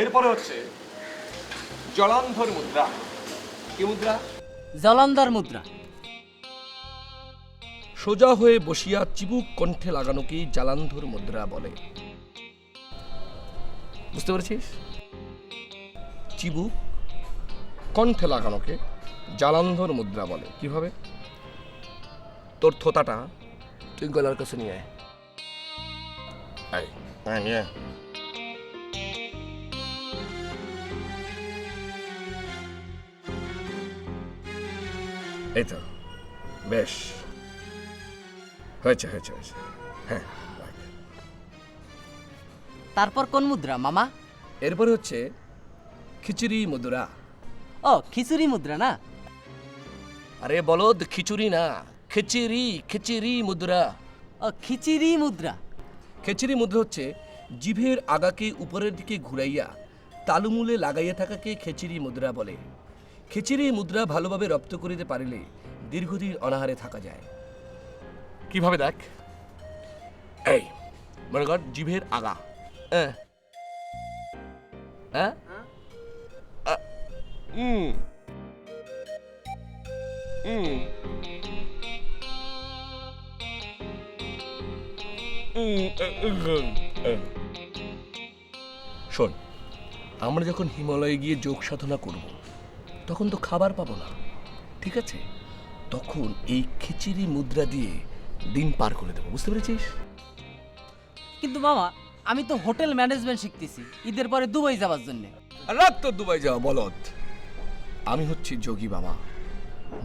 এরপরে হচ্ছে জলান্ধর মুদ্রা। কি মুদ্রা? জলান্ধর মুদ্রা। সোজা হয়ে বসিয়া চিবুক কণ্ঠে লাগানোকে জালান্ধর মুদ্রা বলে। বুঝতে পেরেছিস? চিবুক কণ্ঠে লাগানোকে জালান্ধর মুদ্রা বলে। কিভাবে? তোর থোতাটা তুই গলার কাছে নিয়ে আয়। নিয়ে এই তো, বেশ হয়েছে হয়েছে হয়েছে। হ্যাঁ, তারপর কোন মুদ্রা মামা? এরপরে হচ্ছে খিচুড়ি মুদ্রা। ও, খিচুড়ি মুদ্রা না? আরে বলদ, খিচুড়ি না, খিচিড়ি, খিচিড়ি মুদ্রা। ও, খিচিড়ি মুদ্রা। খিচিড়ি মুদ্রা হচ্ছে জিভের আগাকে উপরের দিকে ঘুরাইয়া তালুমূলে লাগাইয়া থাকাকে খিচিড়ি মুদ্রা বলে। খিচিড়ি মুদ্রা ভালোভাবে রপ্ত করিতে পারিলে দীর্ঘদিন অনাহারে থাকা যায়। কিভাবে দেখ, এই মনে কর জিভের আগা, হ্যাঁ হ্যাঁ, শোন, আমরা যখন হিমালয়ে গিয়ে যোগ সাধনা করব তখন তো খাবার পাবো না, ঠিক আছে? তখন এই খিচুড়ি মুদ্রা দিয়ে দিন পার করে দেবো, বুঝতে পেরেছিস? কিন্তু মামা, আমি তো হোটেল ম্যানেজমেন্ট শিখতেছি ঈদের পরে দুবাই যাওয়ার জন্য। রাত তো দুবাই যাওয়া বলদ। আমি হচ্ছি যোগী বাবা,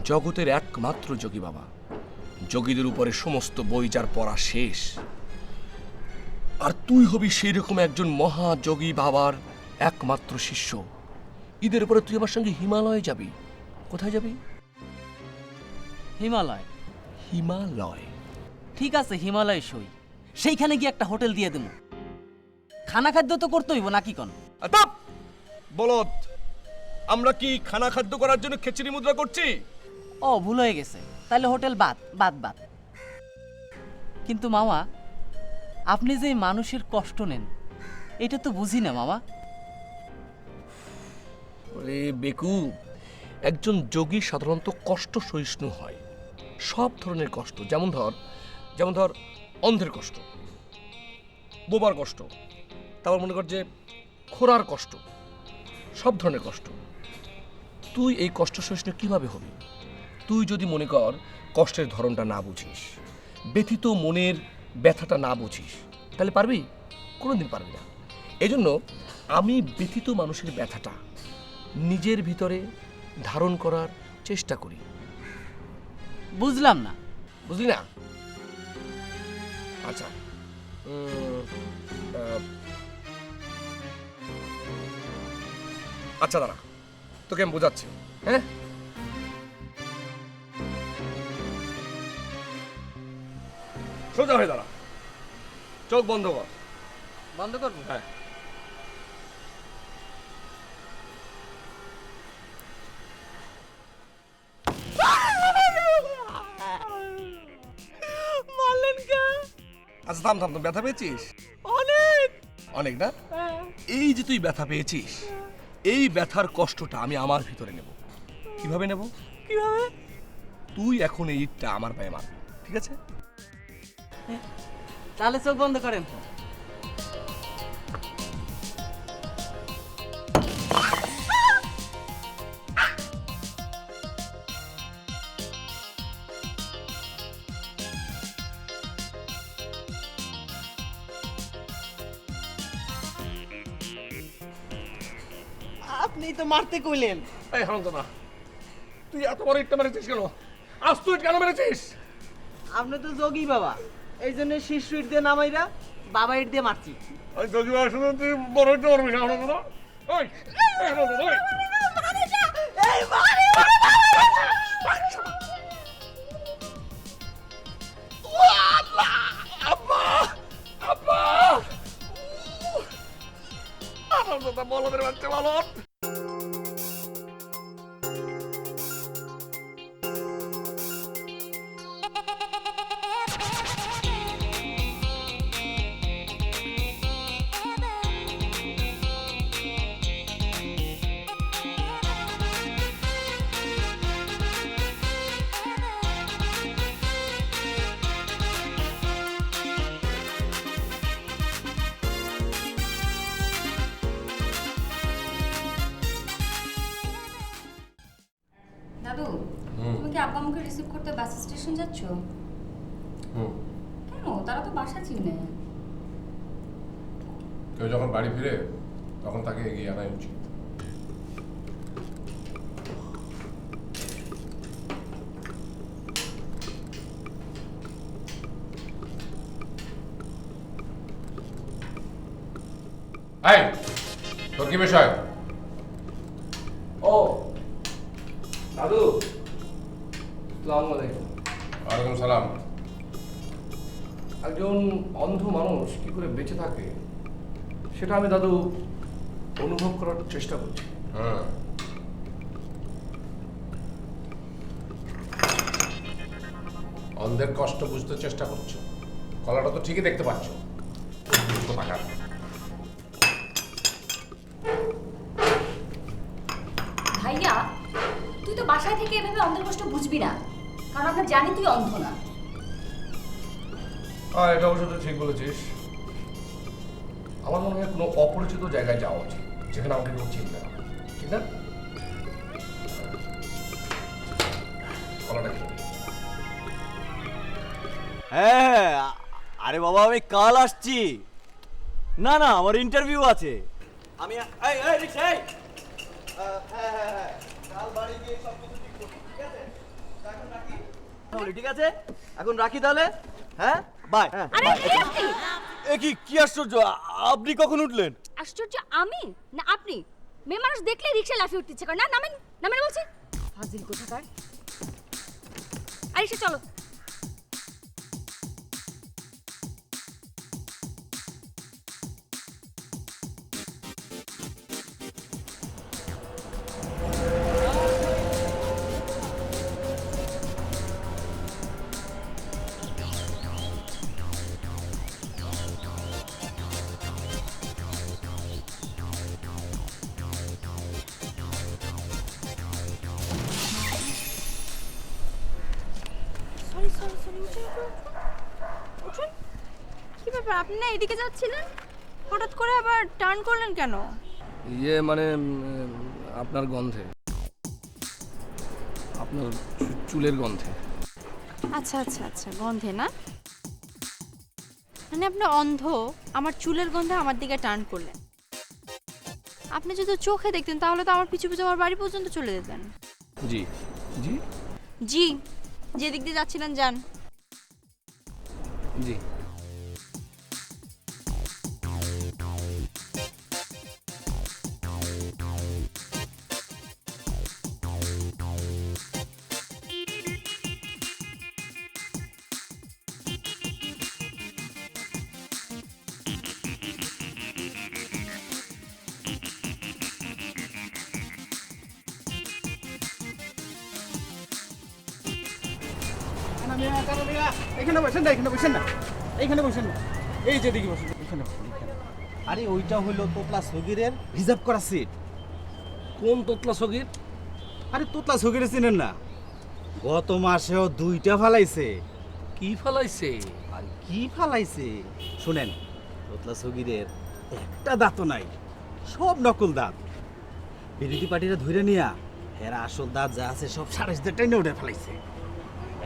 জগতের একমাত্র যোগী বাবা। যোগীদের উপরে সমস্ত বই যার পড়া শেষ, আর তুই হবি সেই রকম একজন মহাযোগী বাবার একমাত্র শিষ্য। ঈদের পরে তুই আমার সঙ্গে হিমালয়ে যাবি। কোথায় যাবি? হিমালয়। হিমালয়? ঠিক আছে, হিমালয় সই। সেইখানে গিয়ে একটা হোটেল দিয়ে দেবো। খানা খাদ্য তো করতে হইব নাকি কোন? বলদ, আমরা কি খানা খাদ্য করার জন্য খিচুড়ি মুদ্রা করছি? ও, ভুল হয়ে গেছে। তাহলে হোটেল বাদ বাদ বাদ। কিন্তু মামা, আপনি যে মানুষের কষ্ট নেন এটা তো বুঝি না মামা। ওরে বেকুব, একজন যোগী সাধারণত কষ্ট সহিষ্ণু হয়। সব ধরনের কষ্ট, যেমন ধর অন্ধের কষ্ট, বোবার কষ্ট, তারপর মনে কর যে খোরার কষ্ট, সব ধরনের কষ্ট। তুই এই কষ্ট সহিষ্ণু কিভাবে হবি? তুই যদি মনে কর কষ্টের ধরনটা না বুঝিস, ব্যথিত মনের ব্যথাটা না বুঝিস, তাহলে পারবি? কোনোদিন পারবি না। এজন্য আমি ব্যথিত মানুষের ব্যথাটা নিজের ভিতরে ধারণ করার চেষ্টা করি। বুঝলাম না। বুঝলি না? আচ্ছা, আচ্ছা দাঁড়া, তোকে আমি বোঝাচ্ছি। হ্যাঁ, সোজা হয়ে দাঁড়া, চোখ বন্ধ কর। বন্ধ করবো? হ্যাঁ। মারলেন কে? আচ্ছা থাম থাম, তো ব্যথা পেয়েছিস? অনেক। অনেক না? এই যে তুই ব্যথা পেয়েছিস, এই ব্যথার কষ্টটা আমি আমার ভিতরে নেব। কিভাবে নেব? কিভাবে? তুই এখন এই ইটটা আমার পায়ে মারবি, ঠিক আছে? তাহলে চোখ বন্ধ করেন। আপনি তো মারতে কইলেন। এই হারাম না, তুই এত বড় ইটটা মেরেছিস কেন? আজ তুই কেন মেরেছিস? আপনি তো যোগী বাবা, এই জন্য শিশু ইট দিয়ে নামাইরা বাবা ইট দিয়ে মারছি। ওই যোগী বাবা শুধু তুই বড় ইটটা মারবি না, হারাম না? ওই হারাম না, ওই বলদের বাচ্চা বলদ। দাদু তুমি কি আব্বা আমাকে রিসিভ করতে বাস স্টেশন যাচ্ছ? কেন, তারা তো বাসা চিনে। কেউ যখন বাড়ি ফিরে তখন তাকে এগিয়ে আনাই উচিত। এই, তোর কি বিষয়? ও দাদু, আসসালামু আলাইকুম। ওয়ালাইকুম সালাম। একজন অন্ধ মানুষ কি করে বেঁচে থাকে সেটা আমি দাদু অনুভব করার চেষ্টা করছি। হ্যাঁ, অন্ধের কষ্ট বুঝতে চেষ্টা করছো, কলাটা তো ঠিকই দেখতে পাচ্ছ। কোথাকার। ভাইয়া, তুই তো বাসায় থেকে এভাবে অন্ধের কষ্ট বুঝবি না, কারণ আমরা জানি তুই অন্ধ না। এটা অবশ্য তুই ঠিক বলেছিস। আমার মনে হয় কোনো অপরিচিত জায়গায় যাওয়া উচিত, যেখানে আমাকে কেউ চিনবে না, ঠিক না? কলাটা খেয়ে নে। হ্যাঁ, আরে বাবা আমি কাল আসছি। না না, আমার ইন্টারভিউ আছে। আমি এই এই রিকশা এই হ্যাঁ কাল বাড়ি গিয়ে সব কিছু ঠিক করব, ঠিক আছে? এখন রাখি তাহলে, ঠিক আছে? এখন রাখি তাহলে। হ্যাঁ, বাই। আরে কে আপনি? এ কি আশ্চর্য, আপনি কখন উঠলেন? আশ্চর্য আমি না আপনি? মেয়ে মানুষ দেখলে রিকশা লাফিয়ে উঠতে ইচ্ছে করে না? নামেন নামেন বলছি। ফাজিল কোথাকার। আরে এসে চলো। সরি সরি সরি, উঠুন উঠুন। কি ব্যাপার, আপনি না এদিকে যাচ্ছিলেন, হঠাৎ করে আবার টার্ন করলেন কেন? ইয়ে মানে আপনার গন্ধে, আপনার চুলের গন্ধে। আচ্ছা আচ্ছা আচ্ছা, গন্ধে না? মানে আপনি অন্ধ, আমার চুলের গন্ধে আমার দিকে টার্ন করলেন। আপনি যদি চোখে দেখতেন তাহলে তো আমার পিছু পিছু আমার বাড়ি পর্যন্ত চলে যেতেন। জি জি জি, যেদিক দিয়ে যাচ্ছিলেন যান। জি। এখানে বসেন না, এখানে বসেন না, এইখানে বসেন না, এই যে দিকে বসেন, এখানে বসেন, এখানে। আরে ওইটা হলো তোতলা সগিরের রিজার্ভ করা সিট। কোন তোতলা সগির? আরে তোতলা সগিরে চিনেন না? গত মাসেও 2টা ফালাইছে। কি ফেলাইছে? আর কি ফালাইছে শুনেন, তোতলা সগিরের একটা দাঁতও নাই, সব নকল দাঁত। বিরোধী পার্টিরা ধরে নিয়া এরা আসল দাঁত যা আছে সব সাড়ে টেনে উঠে ফেলাইছে।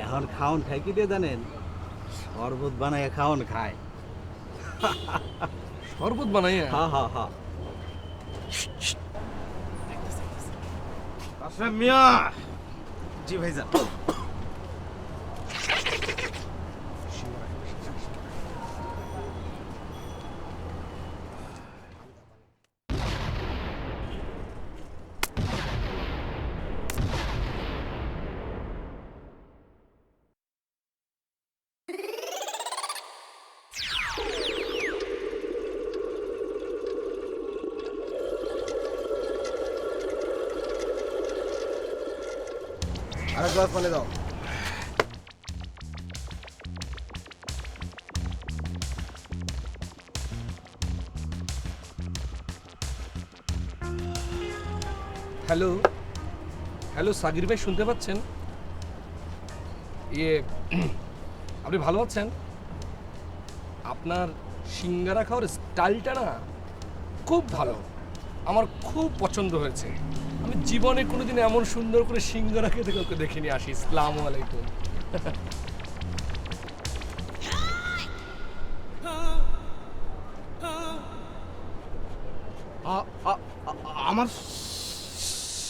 এখন খাওন খায় কি দিয়ে জানেন? শরবত বানায় খাওন খায়। শরবত বানাইয়া? হা হা হা। আশরাফ মিয়া। জি ভাইজান। আরেক গ্লাস পানি দাও। হ্যালো হ্যালো, সাগির ভাই শুনতে পাচ্ছেন? ইয়ে আপনি ভালো আছেন? আপনার সিঙ্গারা খাওয়ার স্টাইলটা না খুব ভালো, আমার খুব পছন্দ হয়েছে। আমি জীবনে কোনোদিন এমন সুন্দর করে সিঙ্গারা খেতে কাউকে দেখিনি। আসি, আসসালামু আলাইকুম। আমার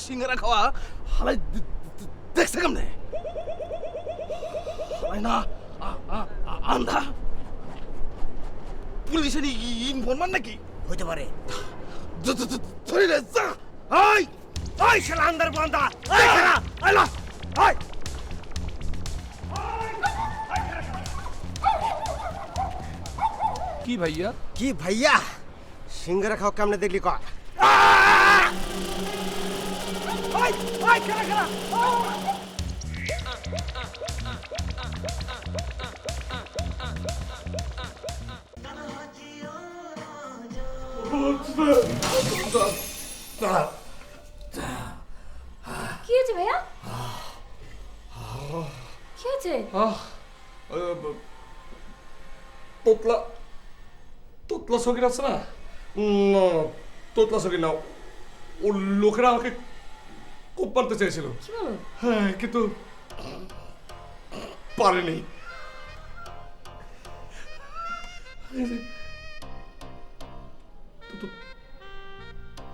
সিঙ্গারা খাওয়া হালাই দেখছে কেমনে? হালাই না আন্ধা পুলিশের ইনফরমার নাকি হইতে পারে। ধরিলে যা আই আই শালা আন্দার বান্দা আই শালা আইলা আই কি ভাইয়া? কি ভাইয়া সিঙ্গারা খাও কেমনে দেখলি ক কি হয়েছে ভাইয়া? কি হয়েছে? তোতলা তোতলা সকির আছে না? তোতলা সকির না, ওর লোকেরা আমাকে খুব মারতে চেয়েছিল। কি বলো? হ্যাঁ, কিন্তু পারেনি।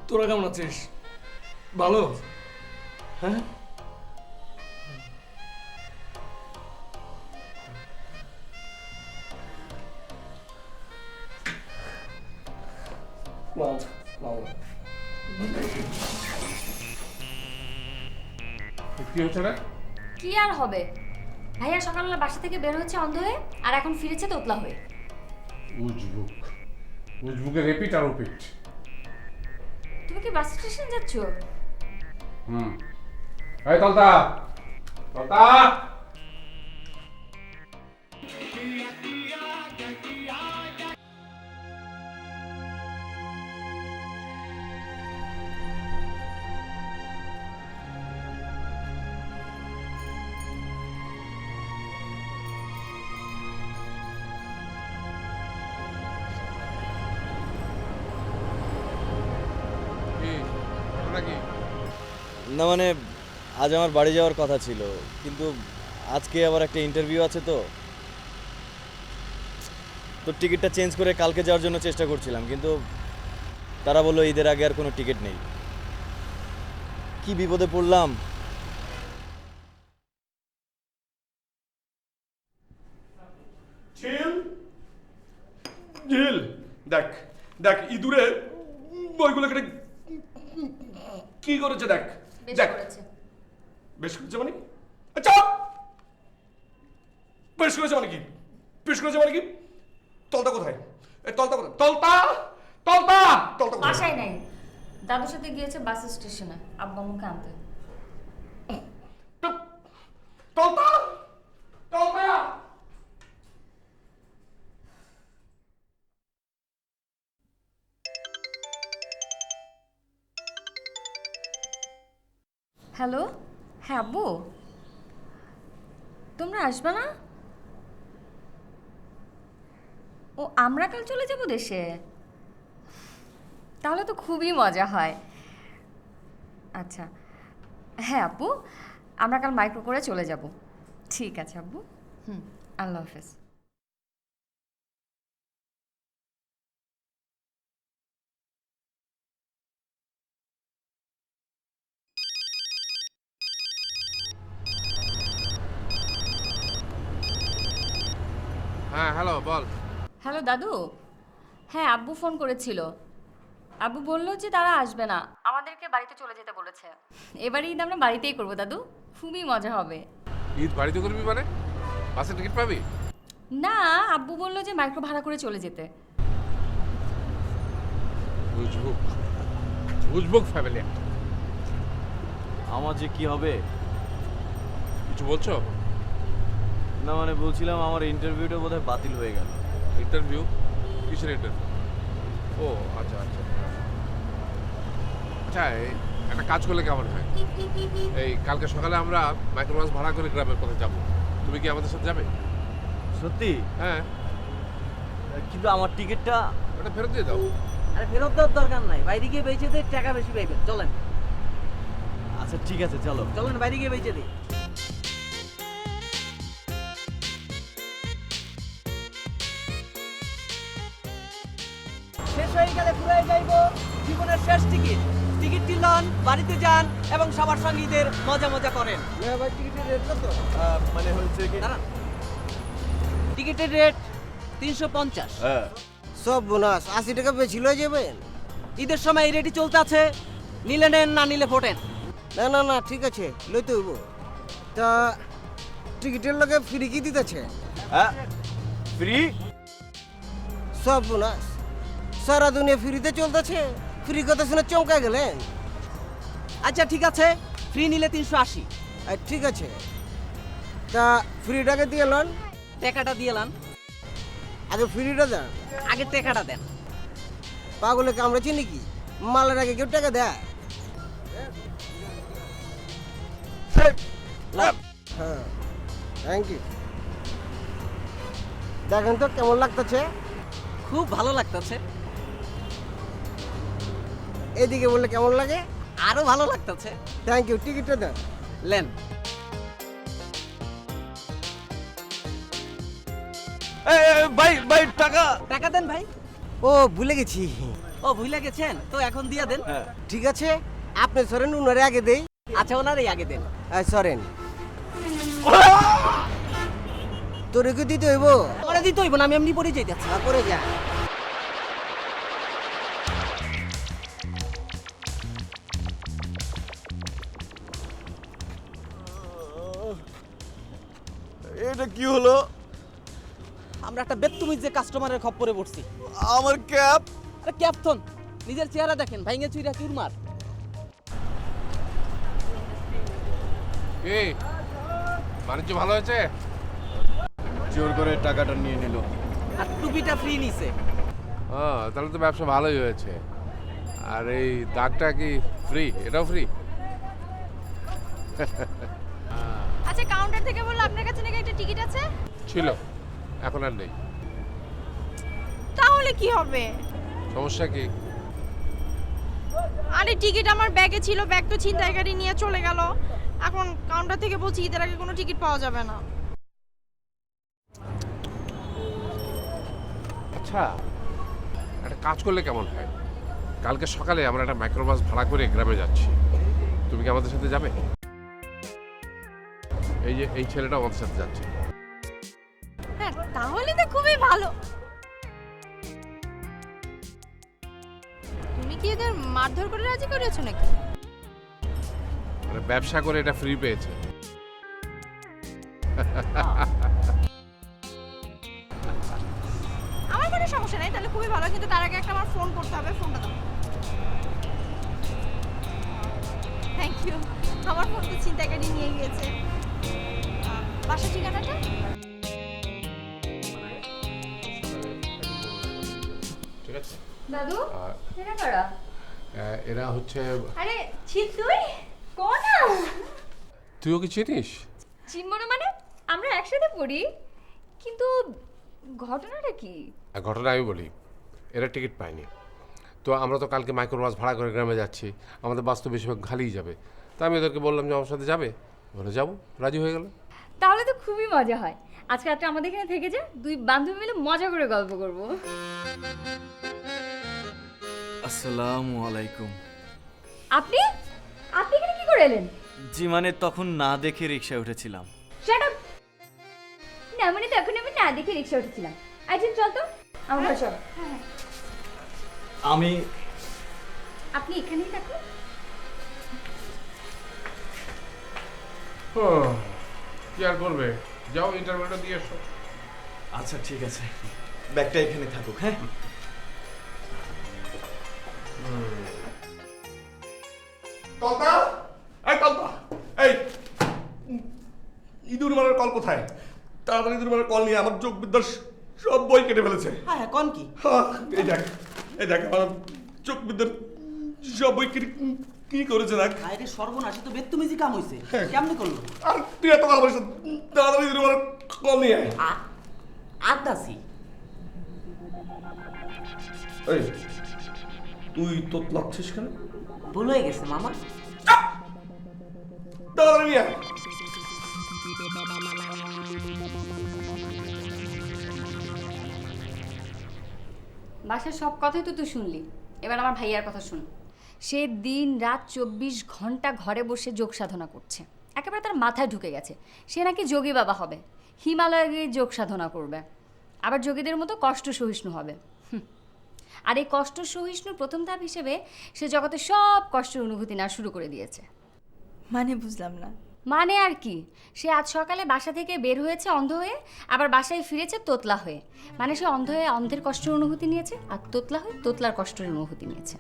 তোরা কেমন আছিস? ভালো? হ্যাঁ, কি হচ্ছে রে? কি আর হবে, ভাইয়া সকালবেলা বাসা থেকে বের হচ্ছে অন্ধ হয়ে, আর এখন ফিরেছে তোতলা হয়ে। উজবুক উজবুকের রিপিট আর রিপিট। তুমি কি বাস স্টেশন যাচ্ছ? এই তলতা তলতা না মানে আজ আমার বাড়ি যাওয়ার কথা ছিল, কিন্তু আজকে আবার একটা ইন্টারভিউ আছে, তো টিকিটটা চেঞ্জ করে কালকে যাওয়ার জন্য চেষ্টা করছিলাম, কিন্তু তারা বললো ঈদের আগে আর কোনো টিকিট নেই। কি বিপদে পড়লাম। ঝিল দেখ দেখ, ইঁদুরে বইগুলো কেটে কি করেছে দেখ। বেশ দেখ, করেছে। বেশ করেছে মানে? আচ্ছা, বেশ করেছে মানে কি? বেশ করেছে মানে কি? তলতা কোথায়? তলতা কোথায়? তলতা তলতা তলতা কোথায়? বাসায় নাই, দাদুর সাথে গিয়েছে বাস স্টেশনে আব্বা মুখে আনতে। তলতা তলতা হ্যালো, হ্যাঁ আব্বু, তোমরা আসবে না? ও আমরা কাল চলে যাব দেশে, তাহলে তো খুবই মজা হয়। আচ্ছা হ্যাঁ আব্বু, আমরা কাল মাইক্রো করে চলে যাব। ঠিক আছে আব্বু, আল্লাহ হাফেজ। হ্যাঁ হ্যালো বল। হ্যালো দাদু, হ্যাঁ আব্বু ফোন করেছিল। আব্বু বলল যে তারা আসবে না, আমাদেরকে বাড়িতে চলে যেতে বলেছে। এবারে ঈদ আমরা বাড়িতেই করবো দাদু, খুবই মজা হবে। ঈদ বাড়িতে করবি মানে? বাসের টিকিট পাবি? না, আব্বু বলল যে মাইক্রো ভাড়া করে চলে যেতে। উজবুক উজবুক ফ্যামিলি। আমার যে কি হবে? কিছু বলছো? না মানে বলছিলাম আমার ইন্টারভিউটা বোধহয় বাতিল হয়ে গেল। ইন্টারভিউ? কিসের ইন্টারভিউ? ও আচ্ছা আচ্ছা আচ্ছা, একটা কাজ করলে কেমন হয়? এই কালকে সকালে আমরা মাইক্রোবাস ভাড়া করে গ্রামের পথে যাব। তুমি কি আমাদের সাথে যাবে? সত্যি? হ্যাঁ। কিন্তু আমার টিকিটটা ওটা ফেরত দিয়ে দাও। আরে ফেরত দেওয়ার দরকার নাই, বাইরে গিয়ে বেঁচে টাকা বেশি পাইবেন, চলেন। আচ্ছা ঠিক আছে চলো। চলেন বাইরে গিয়ে বেঁচে দিই। শেষ হয়ে গেলে ঘুরে যাইবো জীবনের শেষ টিকিট। টিকিটটি লন, বাড়িতে যান এবং সবার সঙ্গে ঈদের মজা মজা করেন। ভাই টিকিটের রেট কত? মানে হচ্ছে কি দাঁড়ান। টিকিটের রেট 350। হ্যাঁ সব বোনাস 80 টাকা বেশি লয়ে যাবেন। ঈদের সময় এই রেটই চলতে আছে, নিলে নেন না নিলে ফোটেন। না না না ঠিক আছে লইতে হইব। তা টিকিটের লগে ফ্রি কি দিতেছে? হ্যাঁ ফ্রি? সব বোনাস সারা দুনিয়া ফ্রিতে চলতেছে, ফ্রি কথা শুনে চমকা গেলেন। আচ্ছা ঠিক আছে, ফ্রি নিলে 380। আর ঠিক আছে, তা ফ্রিটাকে দিয়ে লন। টাকাটা দিয়ে লান। আগে ফ্রিটা দেন। আগে টাকাটা দেন। পাগলে কামড়েছি নাকি? মালের আগে কেউ টাকা দেয়? হ্যাঁ থ্যাংক ইউ। দেখেন তো কেমন লাগতেছে? খুব ভালো লাগতেছে। এদিকে বললে কেমন লাগে? আরো ভালো লাগতেছে। Thank you. টিকিটটা দেন। লেন। ভাই ভাই টাকা। টাকা দেন ভাই। ও ভুলে গেছি। ও ভুলে গেছেন তো এখন দিয়ে দেন। ঠিক আছে, আপনি সরেন, উনারে আগে দেই। আচ্ছা ওনারই আগে দেন। সরেন। তোরে কি দিতে হইব? আমারে দিতে হইব না, আমি এমনি পড়ে যাইতেছি। করে যা। এটা কি হলো? আমরা একটা বেত্তুমিজ যে কাস্টমারের খপ্পরে পড়ছি। আমার ক্যাপ। আরে ক্যাপ্টন নিজের চেহারা দেখেন, ভাইঙ্গে চুইরা চুরমার। কি বাণিজ্য ভালো হয়েছে? জোর করে টাকাটা নিয়ে নিল। আর টুপিটা ফ্রি নিছে। তাহলে তো ব্যবসা ভালোই হয়েছে। আর এই দাগটা কি ফ্রি? এটাও ফ্রি? আচ্ছা কাউন্টার থেকে বললো আপনার কাছে নাকি একটা টিকিট আছে। ছিল, এখন আর নেই। তাহলে কি হবে? সমস্যা কি? আরে টিকিট আমার ব্যাগে ছিল, ব্যাগ তো ছিনতাইকারী নিয়ে চলে গেল। এখন কাউন্টার থেকে বলছি ঈদের আগে কোনো টিকিট পাওয়া যাবে না। আচ্ছা একটা কাজ করলে কেমন হয়? কালকে সকালে আমরা একটা মাইক্রোবাস ভাড়া করে গ্রামে যাচ্ছি। তুমি কি আমাদের সাথে যাবে? এই যে এই ছেলেটা আমাদের সাথে যাচ্ছে। হ্যাঁ তাহলে তো খুবই ভালো। তুমি কি এদের মারধর করে রাজি করেছো নাকি? মানে ব্যবসা করে এটা ফ্রি পেয়েছে। আমার কোনো সমস্যা নাই, তাহলে খুবই ভালো, কিন্তু তার আগে একটা আমার ফোন করতে হবে। ফোনটা দাও। Thank you. আমার ফোন তো ছিনতাইকারী নিয়ে গিয়েছে। বাসা ঠিকানাটা? ঠিক আছে। দাদু আর এরা কারা? এরা হচ্ছে, আরে ছিট তুই কোনা? তুই ওকে চিনিস? চিনবো না মানে? আমরা একসাথে পড়ি। কিন্তু ঘটনাটা কি? ঘটনা আমি বলি। এরা টিকিট পায়নি, তো আমরা তো কালকে মাইক্রোবাস ভাড়া করে গ্রামে যাচ্ছি। আমাদের বাস তো বেশিরভাগ খালিই যাবে। তা আমি ওদেরকে বললাম যে আমার সাথে যাবে, বলে যাবো, রাজি হয়ে গেল। তাহলে তো খুবই মজা হয়। আজকে রাতে আমাদের এখানে থেকে যা, দুই বান্ধবী মিলে মজা করে গল্প করব। আসসালামু আলাইকুম। আপনি আপনি এখানে কি করে এলেন? জি মানে তখন না দেখে রিকশায় উঠেছিলাম। Shut up. না মানে তো এখন আমি না দেখে রিকশা উঠেছিলাম। আচ্ছা চল তো আমার বাসা। আমি আপনি এখানেই থাকুন। কি আর করবে, যাও ইন্টারভিউটা দিয়ে এসো। আচ্ছা ঠিক আছে, ব্যাগটা এখানে থাকুক। হ্যাঁ তলতা, এই তলতা, এই ইঁদুর মারার কল কোথায়? তাড়াতাড়ি ইঁদুর মারার কল নিয়ে আমার যোগ বিদ্যার সব বই কেটে ফেলেছে। হ্যাঁ হ্যাঁ কোন কি? এই দেখ, এই দেখ আমার যোগ বিদ্যার সব বই কেটে কি করেছে দেখ। আরে সর্বনাশ, তো বেত্তুমিজি কাম হইছে। কেমনে করলো? আর তুই এত কথা বলিস না, তাড়াতাড়ি ইঁদুর মারার কল নিয়ে আয়। আদাসি। এই তুই তোতলাচ্ছিস কেন? ভুল হয়ে গেছে মামা। তাড়াতাড়ি নিয়ে আয়। বাসার সব কথাই তো তুই শুনলি, এবার আমার ভাইয়ার কথা শুন। সে দিন রাত 24 ঘন্টা ঘরে বসে যোগ সাধনা করছে, একেবারে তার মাথায় ঢুকে গেছে সে নাকি যোগী বাবা হবে, হিমালয়ে গিয়ে যোগ সাধনা করবে, আবার যোগীদের মতো কষ্ট সহিষ্ণু হবে। আর এই কষ্ট সহিষ্ণুর প্রথম ধাপ হিসেবে সে জগতে সব কষ্টের অনুভূতি না শুরু করে দিয়েছে। মানে বুঝলাম না। মানে আর কি, সে আজ সকালে বাসা থেকে বের হয়েছে অন্ধ হয়ে, আবার বাসায় ফিরেছে তোতলা হয়ে। মানে সে অন্ধ হয়ে অন্ধের কষ্টের অনুভূতি নিয়েছে, আর তোতলা হয়ে তোতলার কষ্টের অনুভূতি নিয়েছে।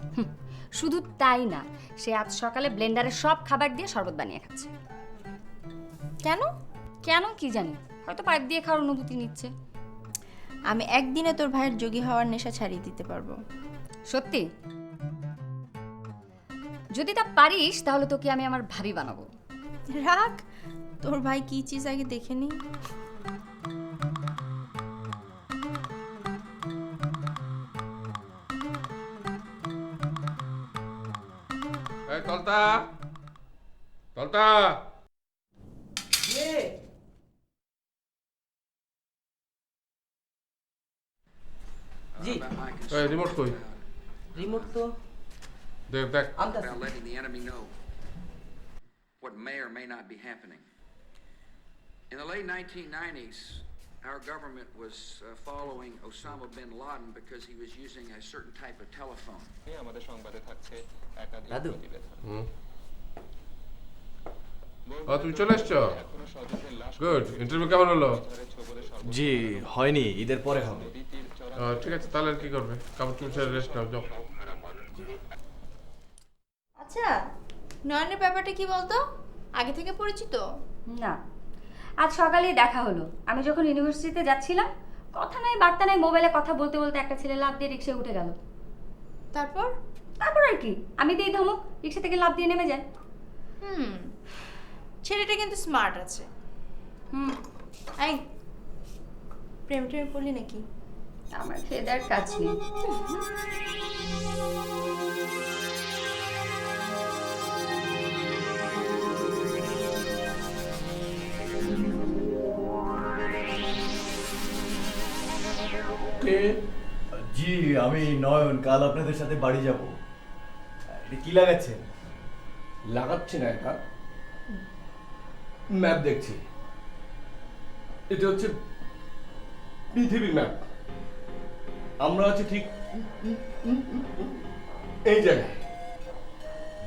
শুধু তাই না, সে আজ সকালে ব্লেন্ডারে সব খাবার দিয়ে শরবত বানিয়ে খাচ্ছে। কেন? কেন কি জানি, হয়তো পাইপ দিয়ে খাওয়ার অনুভূতি নিচ্ছে। আমি একদিনে তোর ভাইয়ের যোগী হওয়ার নেশা ছাড়িয়ে দিতে পারবো। সত্যি? যদি তা পারিস তাহলে তোকে আমি আমার ভাবি বানাবো। রাখ, তোর ভাই কি চিজ আগে দেখে নি। এই তলতা, তলতা, জি এই রিমোট কই? রিমোট তো দেখ দেখ। আনতাছি। About letting the enemy know what may or may not be happening. In the late 1990s, our government was following Osama bin Laden because he was using a certain type of telephone. দাদু তুমি চলে এসছো? Good. Interview কেমন হলো? জি হয়নি, ঈদের পরে হবে। ঠিক আছে, তাহলে আর কি করবে? কাপড় চুল ছেড়ে রেস্ট নাও, যাও। আচ্ছা, নয়নের ব্যাপারটা কি বলতো? আগে থেকে পরিচিত? না, আজ সকালেই দেখা হলো। আমি যখন ইউনিভার্সিটিতে যাচ্ছিলাম, কথা নাই বার্তা নাই, মোবাইলে কথা বলতে বলতে একটা ছেলে লাফ দিয়ে রিক্সায় উঠে গেল। তারপর? তারপর আর কি, আমি দিই ধমক, রিক্সা থেকে লাফ দিয়ে নেমে যায়। ছেলেটা কিন্তু স্মার্ট আছে। এই প্রেম টেমে পড়লি নাকি? আমার খেয়ে দেওয়ার কাজ নেই। জি আমি নয়ন, কাল আপনাদের সাথে বাড়ি যাব। এটা কি লাগাচ্ছেন? লাগাচ্ছি না, এটা ম্যাপ দেখছি। এটা হচ্ছে পৃথিবীর ম্যাপ। আমরা আছি ঠিক এই জায়গায়।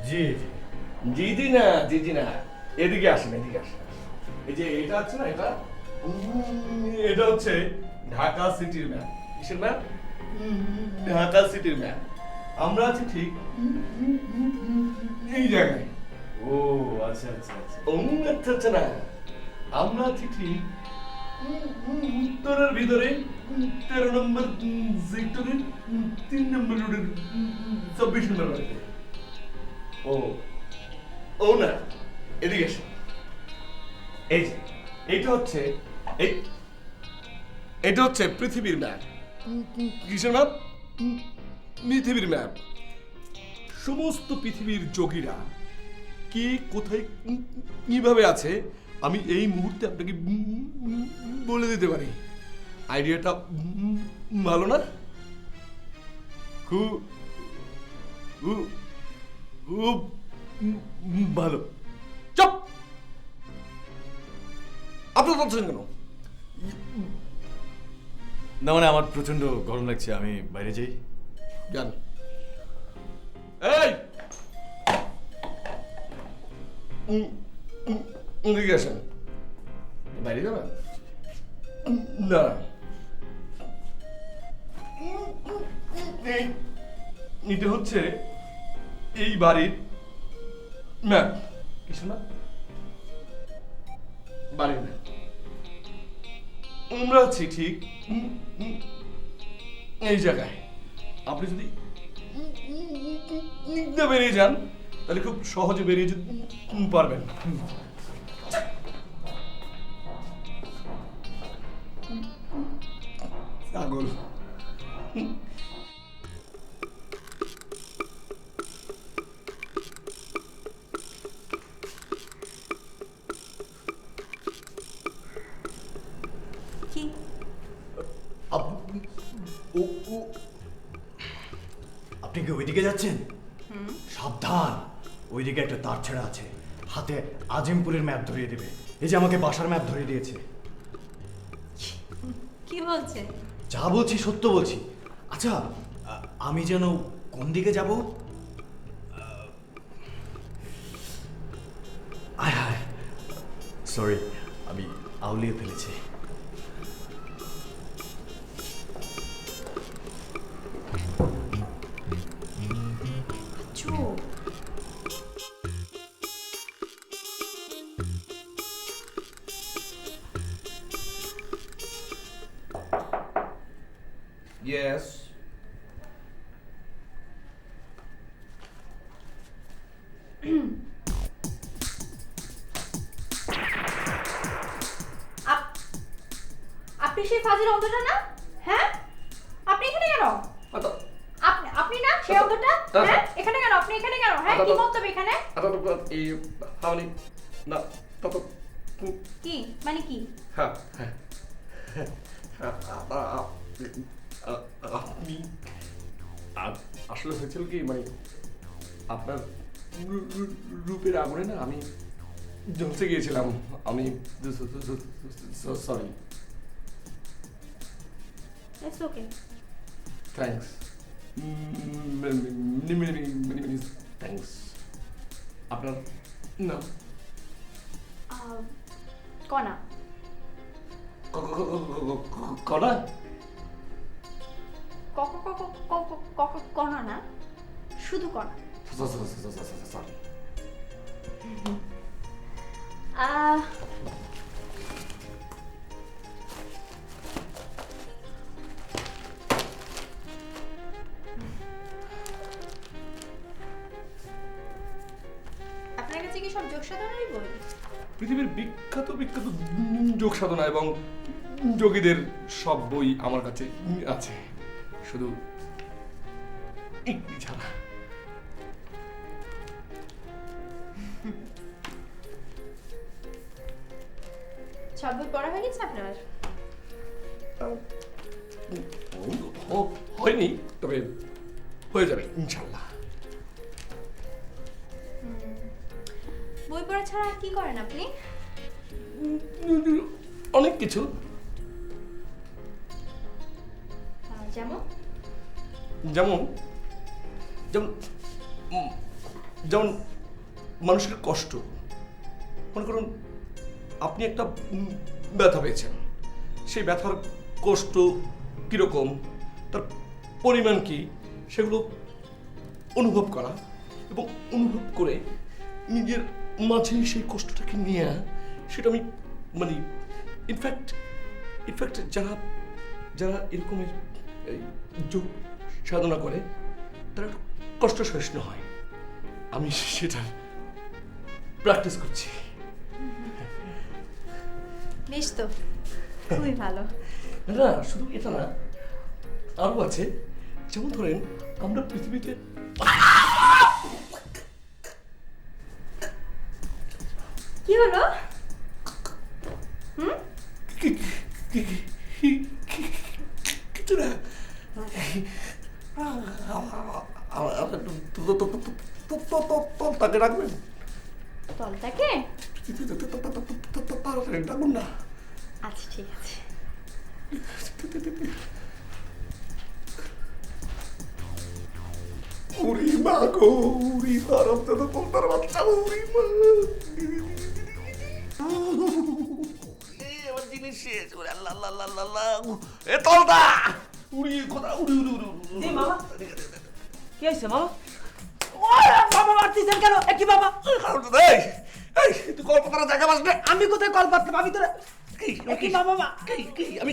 জি জি জি জি না, জি জি না, এদিকে আসেন, এদিকে আসেন। এই যে এটা আছে না, এটা হচ্ছে ঢাকা সিটির ম্যাপ। কিসের ম্যাপ? ঢাকা সিটির ম্যাপ। আমরা আছি ঠিক এই জায়গায়। ও আচ্ছা আচ্ছা আচ্ছা। আচ্ছা আচ্ছা না, আমরা আছি ঠিক উত্তরের ভিতরে 13 নম্বর সেক্টরের 3 নম্বর রোডের 24 নম্বর বাড়িতে। ও ও না, এদিকে এসো। এই যে এটা হচ্ছে এটা হচ্ছে পৃথিবীর ম্যাপ। কিসের ম্যাপ? পৃথিবীর ম্যাপ। সমস্ত পৃথিবীর যোগীরা কে কোথায় কিভাবে আছে আমি এই মুহূর্তে আপনাকে বলে দিতে পারি। আইডিয়াটা ভালো না? খুব খুব খুব ভালো। চুপ! আপনি বলছেন কেন? না মানে আমার প্রচন্ড গরম লাগছে, আমি বাইরে যাই। জান এই এদিকে আসেন। বাইরে যাবেন না? এটা হচ্ছে এই বাড়ির ম্যাপ। কিছু না, বাড়ির ম্যাপ। আমরা আছি ঠিক এই জায়গায়। আপনি যদি বেরিয়ে যান তাহলে খুব সহজে বেরিয়ে যেতে পারবেন। ছাগল। আপনি কি ওইদিকে যাচ্ছেন? সাবধান, ওইদিকে একটা তার ছেঁড়া আছে, হাতে আজিমপুরের ম্যাপ ধরিয়ে দেবে। এই যে আমাকে বাসার ম্যাপ ধরিয়ে দিয়েছে। কি বলছে? যা বলছি সত্য বলছি। আচ্ছা, আমি যেন কোন দিকে যাব? আয় হায়, সরি, আমি আউলিয়ে ফেলেছি। চুপ। Yes. আপনি সেই ফাজিল অন্ধটা না? হ্যাঁ, আপনি এখানে কেন? আপনি না সেই অন্ধটা? হ্যাঁ, এখানে কেন? আপনি এখানে কেন? হ্যাঁ, কি মতলব এখানে? কি মানে কি? আপনি আসলে হয়েছিল কি, মানে আপনার রূপের আগুনে না আমি ঝলসে গিয়েছিলাম। আমি sorry. It's okay. Thanks, thanks. আপনার নাম? কণা। কণা? কণা না, শুধু কণা। সরি। আপনার কাছে কি সব যোগ সাধনারই বই? পৃথিবীর বিখ্যাত বিখ্যাত যোগ সাধনা এবং যোগীদের সব বই আমার কাছে আছে, শুধু একটি ছাড়া। সব বই পড়া হয়ে গেছে আপনার? হয়নি, তবে হয়ে যাবে ইনশাল্লাহ। বই পড়া ছাড়া কি করেন আপনি? অনেক কিছু। যেমন যেমন যেমন যেমন মানুষের কষ্ট। মনে করুন আপনি একটা ব্যথা পেয়েছেন, সেই ব্যথার কষ্ট কীরকম, তার পরিমাণ কি, সেগুলো অনুভব করা এবং অনুভব করে নিজের মাঝে সেই কষ্টটাকে নিয়ে সেটা আমি মানে ইনফ্যাক্ট যারা যারা এরকমের যোগ সাধনা করে তারা একটু কষ্ট সহিষ্ণু হয়। আমি সেটা প্র্যাকটিস করছি। বেশ তো, খুবই ভালো। না শুধু এটা না, আরো আছে। যেমন ধরেন আমরা পৃথিবীতে কি হলো? কিছু না, তাকে রাখবেন। তলটাকে? ডাকুন না। আচ্ছা ঠিক আছে। উড়ি মা গো, উড়ি হারাম দাদা তোলতার বাচ্চা, উড়ি মা। এবার জিনিস শেষ। আল্লাহ আল্লাহ আল্লাহ আল্লাহ, এ তোলদা উড়ি কোথা, উড়ি উড়ি উড়ি। জি মামা, কি হয়েছে মামা? বাবা মারতেছেন কেন? কি বাবা? তুই কলকাতার জায়গা বাসবে। আমি কোথায় কল পাতলাম? আমি তো কি বাবা? আমি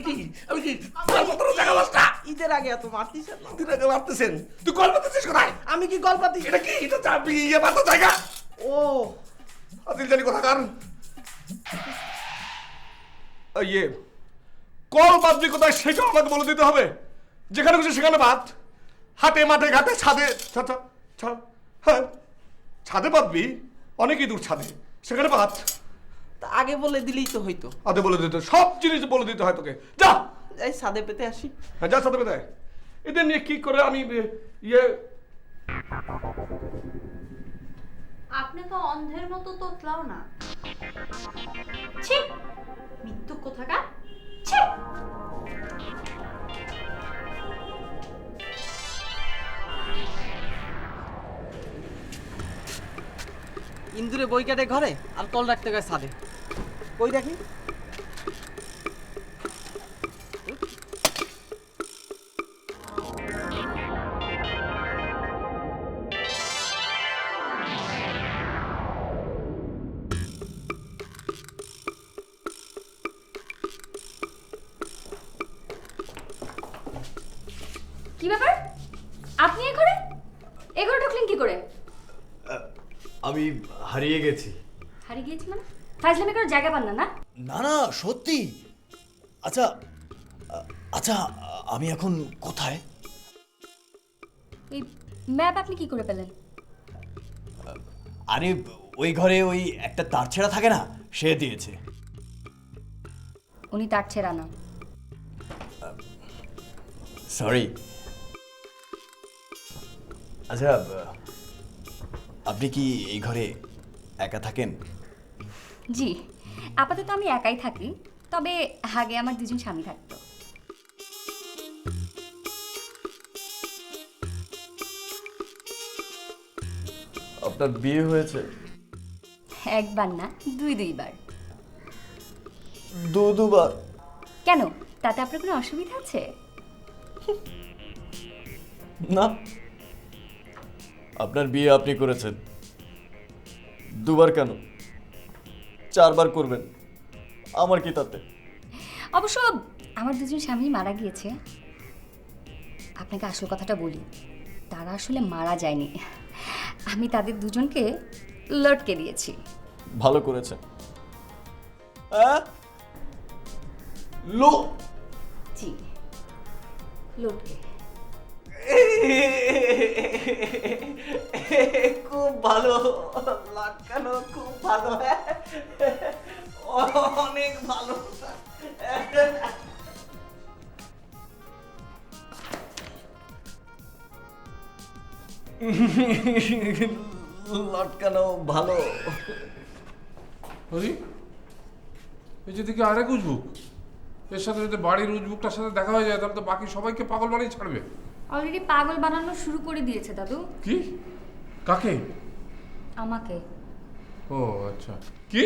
কি কলকাতার জায়গা বাসটা? ঈদের আগে এত মারতেছেন না? ঈদের আগে মারতেছেন? তুই কল পাতিস কোথায়? আমি কি কল পাতি? এটা কি? এটা চাবি ইয়ে মারতে জায়গা। ও আদিল জানি কথা কার ইয়ে কল বাদবি কোথায় সেটাও আমাকে বলে দিতে হবে। যেখানে খুশি সেখানে বাদ, হাটে মাঠে ঘাটে ছাদে, হ্যাঁ ছাদে বাদবি, অনেকই দূর ছাদে, সেখানে বাদ। তা আগে বলে দিলেই তো হইতো। আগে বলে দিতে, সব জিনিস বলে দিতে হয় তোকে। যা যাই সাদে পেতে আসি। হ্যাঁ যা সাথে পেতে। এদের নিয়ে কি করে আমি ইয়ে আপনি তো অন্ধের মতো তোতলাও না। ছি, মৃত্যু কোথাকার। ছি। ইন্দুরে বই কাটে ঘরে আর কল রাখতে গেছে সাদে। কই দেখি। কি ব্যাপার, আপনি এ ঘরে ঢুকলেন কি করে? আমি হারিয়ে গেছি। হারিয়ে গিয়েছি মানে? ফাইজলামি করার জায়গা পান না? না না না সত্যি। আচ্ছা আচ্ছা, আমি এখন কোথায়? এই ম্যাপ আপনি কি করে পেলেন? আরে ওই ঘরে ওই একটা তার ছেঁড়া থাকে না, সে দিয়েছে। উনি তার ছেঁড়া না। সরি। আচ্ছা, আপনি কি এই ঘরে একা থাকেন? জি, আপাতত আমি একাই থাকি, তবে আগে আমার দুজন স্বামী থাকতো। আপনার বিয়ে হয়েছে? একবার না, দুইবার। দুবার? কেন, তাতে আপনার কোনো অসুবিধা আছে? না, আপনার বিয়ে আপনি করেছেন, দুবার কেন, 4 বার করবেন, আমার কি তাতে? অবশ্য আমার দুজন স্বামী মারা গিয়েছে। আপনাকে আসল কথাটা বলি, তারা আসলে মারা যায়নি, আমি তাদের দুজনকে লটকে দিয়েছি। ভালো করেছেন। জি, লটকে। খুব ভালো লাটকানো, খুব ভালো, অনেক ভালো। লটকানো ভালো। বুঝি এই যে দিকে আরেক উজবুক, এর সাথে যদি বাড়ির উজবুকটার সাথে দেখা হয়ে যায় তাহলে তো বাকি সবাইকে পাগল বানিয়ে ছাড়বে। অলরেডি পাগল বানানো শুরু করে দিয়েছে দাদু। কি? কাকে? আমাকে। ও আচ্ছা। কি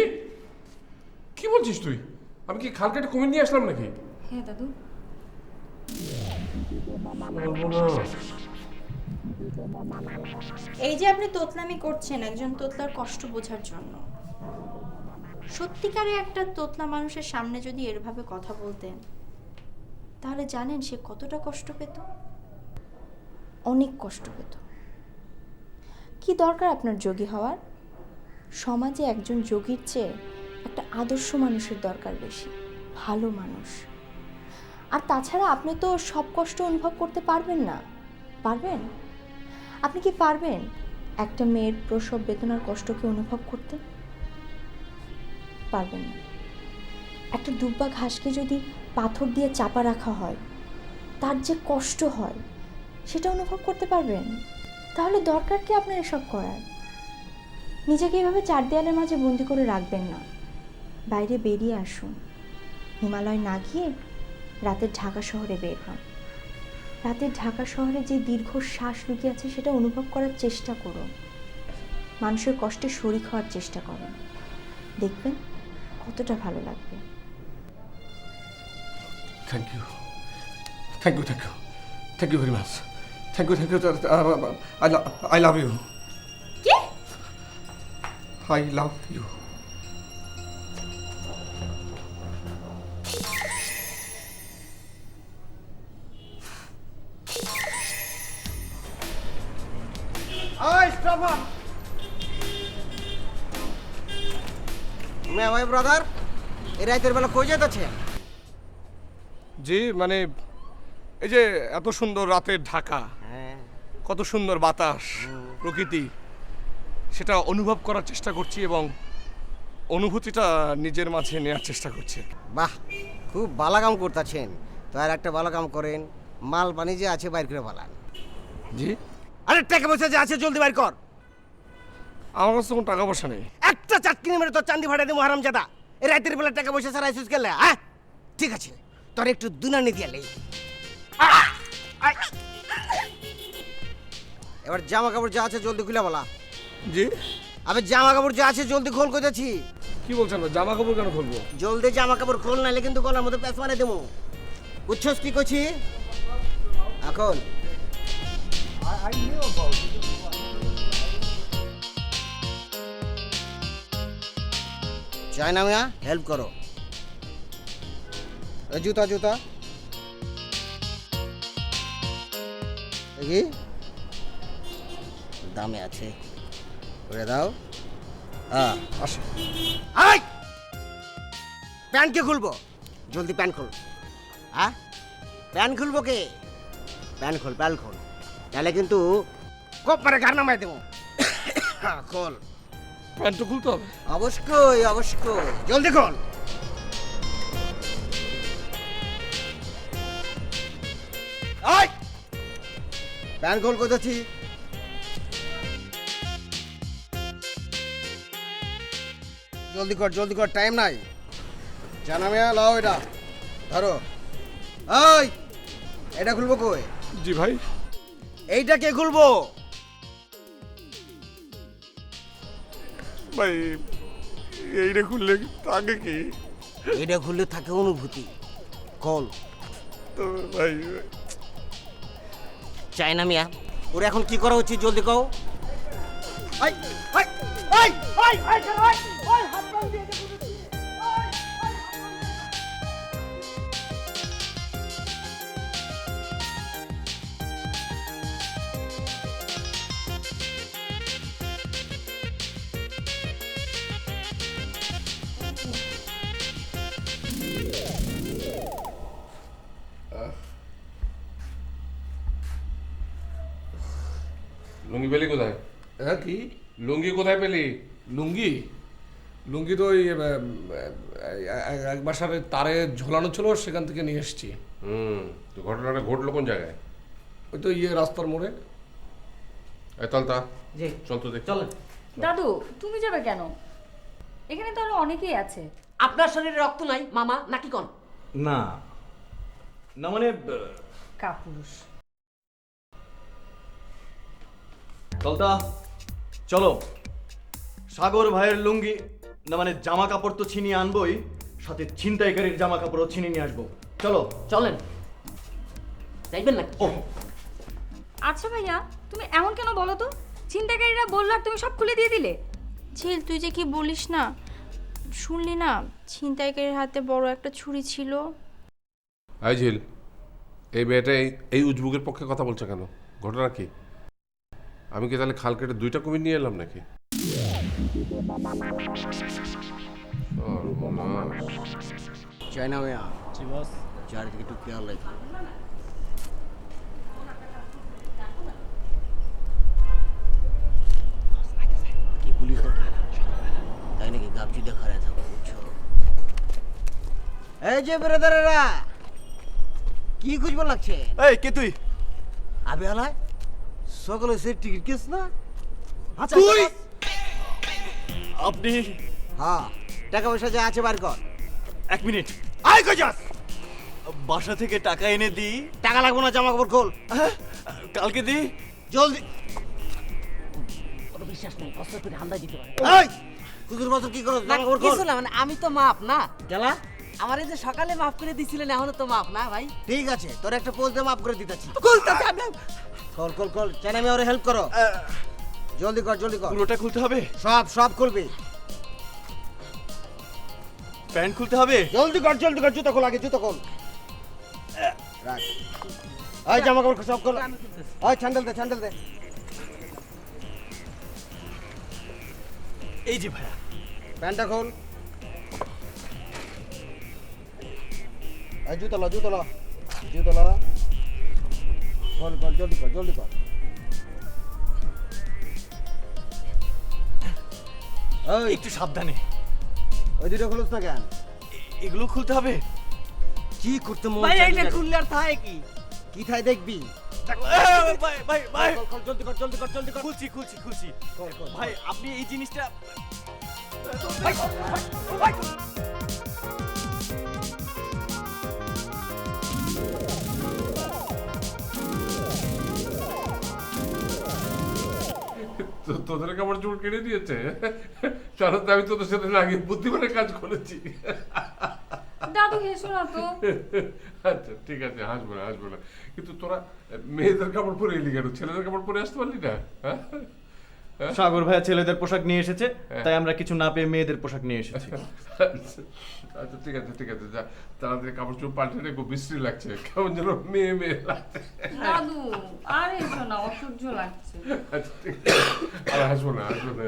কি বলছিস তুই? আমি কি খাল কেটে কমে নিয়ে আসলাম নাকি? হ্যাঁ দাদু। এই যে আপনি তোতলামি করছেন একজন তোতলার কষ্ট বোঝার জন্য। সত্যিকারে একটা তোতলা মানুষের সামনে যদি এভাবে কথা বলতেন, তাহলে জানেন সে কতটা কষ্ট পেত? অনেক কষ্ট পেত। কি দরকার আপনার যোগী হওয়ার? সমাজে একজন যোগীর চেয়ে একটা আদর্শ মানুষের দরকার বেশি, ভালো মানুষ। আর তাছাড়া আপনি তো সব কষ্ট অনুভব করতে পারবেন না। পারবেন? আপনি কি পারবেন একটা মেয়ের প্রসব বেদনার কষ্টকে অনুভব করতে? পারবেন না। একটা দুব্বা ঘাসকে যদি পাথর দিয়ে চাপা রাখা হয়, তার যে কষ্ট হয় সেটা অনুভব করতে পারবেন? তাহলে দরকার কি আপনার এসব করার? নিজেকে এভাবে 4 দেয়ালের মাঝে বন্দি করে রাখবেন না। বাইরে বেরিয়ে আসুন। হিমালয় না গিয়ে রাতের ঢাকা শহরে বের হন। রাতের ঢাকা শহরে যে দীর্ঘ শ্বাস লুকিয়ে আছে সেটা অনুভব করার চেষ্টা করুন। মানুষের কষ্টে শরিক হওয়ার চেষ্টা করুন, দেখবেন কতটা ভালো লাগবে। Thank you, thank you, thank you, thank you very much, thank you, thank you, I love you, কি? I love you. ভাই ব্রাদার, এই রাতের বেলা কই যেতেছে? জি মানে এই যে এত সুন্দর রাতের ঢাকা, কত সুন্দর বাতাস, প্রকৃতি, সেটা অনুভব করার চেষ্টা করছি এবং অনুভূতিটা নিজের মাঝে নেওয়ার চেষ্টা করছি। বাহ, খুব ভালো কাম করতেছেন। তো আর একটা ভালো কাম করেন, মাল পানি যে আছে বাইর করে পালান। জি, আরে টাকা পয়সা যে আছে জলদি বাইর কর। আমার কাছে কোনো টাকা পয়সা নেই। একটা চাটকিনি মেরে তোর চান্দি ভাড়া দেবো হারামজাদা। এই রাতের বেলা টাকা পয়সা ছাড়া আইসিস গেলে, হ্যাঁ? ঠিক আছে, তোর একটু দুনানি দিয়ে লে। এবার জামা কাপড় যা আছে জলদি খুলে বলা। জি, আবে জামা কাপড় যা আছে জলদি খোল কইতেছি। কি বলছেন? জামা কাপড় কেন খুলবো? জলদি জামা কাপড় খোল, নাইলে কিন্তু গলার মধ্যে প্যাঁচ মারে দেবো। বুঝছস কি কইছি এখন? চাই না মিয়া, হেল্প করো। জুতা জুতা দেখি দামে আছে, করে দাও। হ্যাঁ আসে। আই প্যান্ট কে খুলবো? জলদি প্যান্ট খোল। হ্যাঁ প্যান্ট খুলবো কে? প্যান্ট খোল, প্যান্ট খোল, তাহলে কিন্তু কোপ মারে ঘাড় নামাই দেবো। খোল, প্যান্টটা খুলতে হবে। অবশ্যই অবশ্যই, জলদি খোল। আই প্যান্ট খোল কোথাচ্ছি। জলদি কর, জলদি কর, টাইম নাই। জানা মেয়া লাও এটা ধরো। ওই এটা খুলবো কই? জি ভাই। এইটা কে খুলবো? ভাই এইটা খুললে থাকে কি? এটা খুললে থাকে অনুভূতি। কল তো ভাই চাই না মিয়া, ওর এখন কি করা উচিত জলদি কও। I I I I I I I হাত বান দিয়ে দে। লুঙ্গি পেলি কোথায়? হ্যাঁ কি লুঙ্গি কোথায় পেলি? লুঙ্গি? লুঙ্গি তো ওই এক বাসার তারে ঝোলানো ছিল, সেখান থেকে নিয়ে এসেছি। তো ঘটনাটা ঘটলো কোন জায়গায়? ওই তো রাস্তার মোড়ে। এই তলতা, জি চল তো দেখ। চলেন। দাদু তুমি যাবে কেন? এখানে তো আরো অনেকেই আছে। আপনার শরীরে রক্ত নাই মামা নাকি কোন? না না মানে কাপুরুষ। চলতা চলো, সাগর ভাইয়ের লুঙ্গি না মানে জামা কাপড় তো ছিনিয়ে আনবোই, সাথে ছিনতাইকারীর জামা কাপড়ও ছিনিয়ে নিয়ে আসবো। চলো চলেন। যাইবেন না? ও আচ্ছা ভাইয়া, তুমি এমন কেন বলো তো? ছিনতাইকারীরা বললো আর তুমি সব খুলে দিয়ে দিলে। ঝিল, তুই যে কি বলিস না, শুনলি না ছিনতাইকারীর হাতে বড় একটা ছুরি ছিল। আই ঝিল, এই মেয়েটা এই উজবুকের পক্ষে কথা বলছে কেন? ঘটনা কি? আমি কি তাহলে খাল কেটে দুইটা কুমির নিয়ে এলাম নাকি? চাই না মিয়া, চারিদিকে একটু খেয়াল রাখো। কি পুলিশ তো তাই নাকি গাবচি দেখা রে থাকো, বুঝছো? এই যে ব্রাদারেরা, কি খুঁজবো লাগছে? এই কে তুই? আবে হালায় সকলে সে টিকিট কেস না? আচ্ছা তুই? আপনি? হ্যাঁ, টাকা পয়সা যা আছে বার কর। এক মিনিট, আয় কই যাস? বাসা থেকে টাকা এনে দিই। টাকা লাগবে না, জামা কাপড় খোল। কালকে দিই। জলদি। কোনো বিশ্বাস নেই, কষ্ট করে হামলা দিতে পারে। এই কুকুর বছর কি করো? জামা কাপড় খোল। কিছু না, মানে আমি তো মাপ না। গেলা আমার এই যে সকালে মাফ করে দিছিলেন, এখনো তো মাপ না ভাই। ঠিক আছে, তোর একটা পোলতে মাফ করে দিতেছি। বলতেছি আমি। খোল খোল খোল, চাই আমি ওরে হেল্প করো। জলদি কর, জলদি কর। পুরোটা খুলতে হবে? সব সব খুলবি। প্যান্ট খুলতে হবে? জলদি কর, জলদি কর। জুতো খোল আগে, জুতো খোল। রাখ। এই জামা কাপড় সব খোল। এই স্যান্ডেল দে, স্যান্ডেল দে। এই যে ভাইয়া, প্যান্টটা খোল। এই জুতো লা, জুতো লা, জুতো লা। খোল খোল, জলদি কর, জলদি কর। এই একটু সাবধানে। ওই দুটো খুলছ না কেন? এগুলো খুলতে হবে? কি কি করতে মন ভাই চায় এইটা জানো? খুললে আর থাকে কি? কি থাই দেখবি? ভাই ভাই ভাই কল, কল, জলদি কর, জলদি কর, জলদি কর। খুলছি খুলছি খুলছি কল, কল। ভাই আপনি এই জিনিসটা তোদের কাপড় চোপড় কিনে দিয়েছে তাহলে তো আমি তোদের সাথে না গিয়ে বুদ্ধিমানের কাজ করেছি। দাদু হেসো না তো। আচ্ছা ঠিক আছে, হাসবো না হাসবো না, কিন্তু তোরা মেয়েদের কাপড় পরে এলি কেন? ছেলেদের কাপড় পরে আসতে পারলি না? হ্যাঁ সাগর ভাইয়া ছেলেদের পোশাক নিয়ে এসেছে, তাই আমরা কিছু না পেয়ে মেয়েদের পোশাক নিয়ে এসেছি। আচ্ছা ঠিক আছে ঠিক আছে, যা তাড়াতাড়ি কাপড় চোপড় পাল্টে রেখো, বিশ্রী লাগছে, কেমন যেন মেয়ে মেয়ে লাগছে। দাদু আর হেসো না, অসহ্য লাগছে। আচ্ছা ঠিক আছে, আর হাসবো না হাসবো না।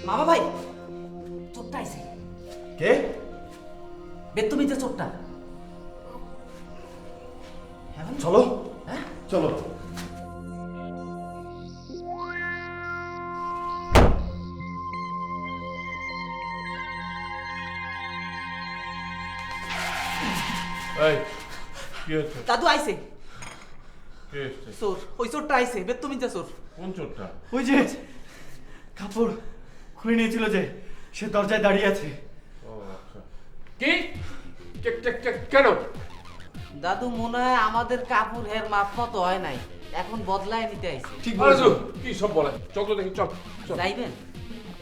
মামা ভাই, চোরটা আইছে। কে? বেত্তমিতে চোরটা। চলো হ্যাঁ চলো। এই কি হচ্ছে? দাদু আইছে। কে এসছে? চোর, ওই চোরটা আইছে, বেত্তমিতে চোর। কোন চোরটা? ওই যে কাপড় খুলে নিয়েছিল যে, সে দরজায় দাঁড়িয়ে আছে। ও আচ্ছা। কি? কেন? দাদু মনে হয় আমাদের কাপড় হের মাপ মতো হয় নাই, এখন বদলায় নিতে আইছে। ঠিক বলেছো। কি সব বলে? চল তো দেখি, চল চল। যাইবেন?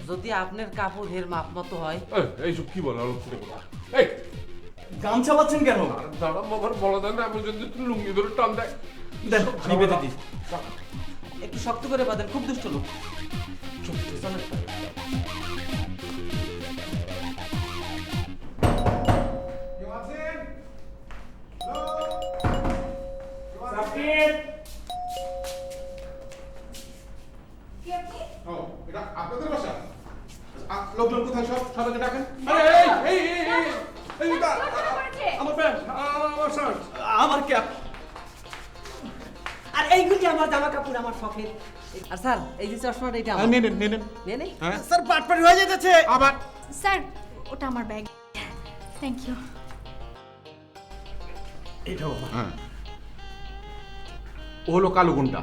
যদি আপনার কাপড় হের মাপ মতো হয়। এইসব কি বলে? আলোচনা করো। এই গামছা পাচ্ছেন কেন? দাঁড়া বাবার বলা দেন না, আমি যদি একটু লুঙ্গি ধরে টান দেয়। দেন আমি বেঁধে দিই। একটু শক্ত করে বাঁধেন, খুব দুষ্ট লোক। চলেন। আপনাদের বাসা? লোকজন কোথায়? সব সবাইকে ডাকেন। আমার প্যান্ট, আমার শার্ট, আমার ক্যাপ। আর এইগুলি আমার জামা কাপড়, আমার শখের। আর স্যার, এই যে চশমাটা, এটা আমার। নিয়ে নেন, নিয়ে নেন। নিয়ে নেই? স্যার বাটপাড়ি হয়ে যেতেছে। আবার স্যার ওটা আমার ব্যাগ। Thank you. এটাও হ্যাঁ, ও হলো কালো গুন্ডা,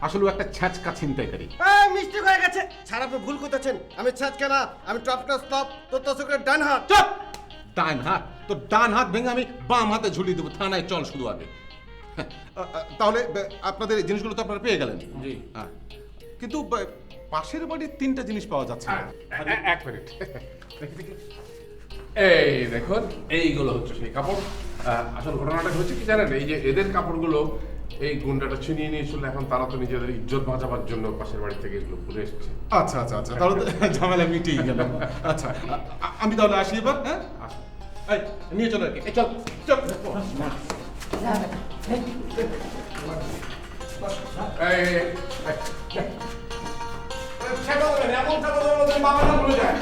আসলে ও একটা ছ্যাঁচকা ছিনতাইকারী। এই মিস্টেক হয়ে গেছে। স্যার আপনি ভুল করতেছেন। আমি ছাঁচকা না, আমি টপ ক্লাস টপ তোর তসকের ডান হাত। চুপ! ডান হাত? তো ডান হাত ভেঙে আমি বাম হাতে ঝুলিয়ে দেবো। থানায় চল শুধু আগে। তাহলে আপনাদের এই জিনিসগুলো তো আপনারা পেয়ে গেলেন। জি। হ্যাঁ, কিন্তু পাশের বাড়ির 3টা জিনিস পাওয়া যাচ্ছে না। এক মিনিট। এই দেখুন, এইগুলো হচ্ছে সেই কাপড়। আসল ঘটনাটা হচ্ছে কি জানেন, এই যে এদের কাপড়গুলো এই গুন্ডাটা ছিনিয়ে নিয়েছিল, এখন তারা তো নিজেদের ইজ্জত বাঁচাবার জন্য পাশের বাড়ি থেকে এগুলো ঘুরে এসেছে। আচ্ছা আচ্ছা আচ্ছা, তাহলে তো ঝামেলা মিটিয়ে গেল। আচ্ছা, আমি তাহলে আসি এবার। হ্যাঁ, আসুন। এই নিয়ে চলো আর কি। এই চল চল। এমন বাবা না বলে যায়।